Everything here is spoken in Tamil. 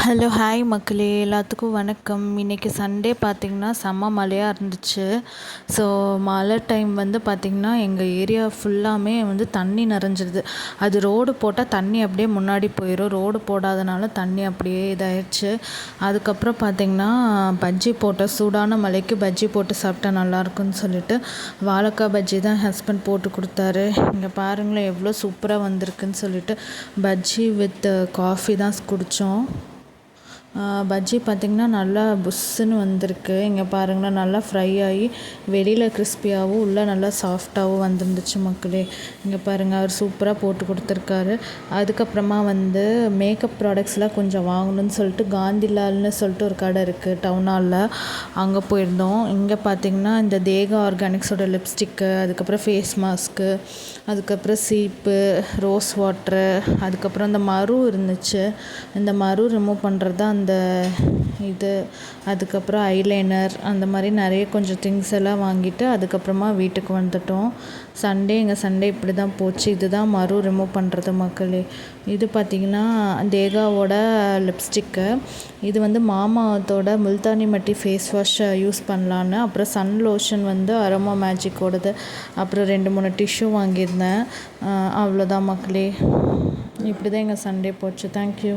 ஹலோ ஹாய் மக்களே, எல்லாத்துக்கும் வணக்கம். இன்றைக்கி சண்டே பார்த்திங்கன்னா செம்ம மழையாக இருந்துச்சு. ஸோ மழை டைம் வந்து பார்த்திங்கன்னா எங்கள் ஏரியா ஃபுல்லாமே வந்து தண்ணி நிறைஞ்சிருது. அது ரோடு போட்டால் தண்ணி அப்படியே முன்னாடி போயிடும், ரோடு போடாதனால தண்ணி அப்படியே இதாகிடுச்சு. அதுக்கப்புறம் பார்த்திங்கன்னா பஜ்ஜி போட்ட சூடான மழைக்கு பஜ்ஜி போட்டு சாப்பிட்டா நல்லாயிருக்குன்னு சொல்லிட்டு வாழைக்காய் பஜ்ஜி தான் ஹஸ்பண்ட் போட்டு கொடுத்தாரு. இங்கே பாருங்களேன் எவ்வளோ சூப்பராக வந்திருக்குன்னு சொல்லிட்டு பஜ்ஜி வித் காஃபி தான் குடித்தோம். பஜ்ஜி பார்த்திங்கன்னா நல்லா புஷ்ஷுன்னு வந்திருக்கு. இங்கே பாருங்களேன், நல்லா ஃப்ரை ஆகி வெளியில் கிறிஸ்பியாகவும் உள்ளே நல்லா சாஃப்டாகவும் வந்துருந்துச்சு மக்களே. இங்கே பாருங்கள், அவர் சூப்பராக போட்டு கொடுத்துருக்காரு. அதுக்கப்புறமா வந்து மேக்கப் ப்ராடக்ட்ஸ்லாம் கொஞ்சம் வாங்கணும்னு சொல்லிட்டு காந்திலால்னு சொல்லிட்டு ஒரு கடை இருக்குது டவுன் ஹாலில், அங்கே போயிருந்தோம். இங்கே பார்த்திங்கன்னா இந்த தேகா ஆர்கானிக்ஸோட லிப்ஸ்டிக்கு, அதுக்கப்புறம் ஃபேஸ் மாஸ்க்கு, அதுக்கப்புறம் சீப்பு, ரோஸ் வாட்ரு, அதுக்கப்புறம் இந்த மரு இருந்துச்சு. இந்த மரு ரிமூவ் பண்ணுறது தான் அந்த இது, அதுக்கப்புறம் ஐலைனர், அந்த மாதிரி நிறைய கொஞ்சம் திங்ஸ் எல்லாம் வாங்கிட்டு அதுக்கப்புறமா வீட்டுக்கு வந்துட்டோம். எங்கள் சண்டே இப்படி தான் போச்சு. இதுதான் மரு ரிமூவ் பண்ணுறது மக்களே. இது பார்த்திங்கன்னா தேகாவோட லிப்ஸ்டிக்கு. இது வந்து மாமாத்தோட முல்தானி மட்டி ஃபேஸ் வாஷ் யூஸ் பண்ணலான்னு, அப்புறம் சன் லோஷன் வந்து அரோமா மேஜிக்கோடது, அப்புறம் 2-3 டிஷ்யூ வாங்கியிருந்தேன். அவ்வளோதான் மக்களே. இப்படி தான் எங்கள் சண்டே போச்சு. தேங்க்யூ.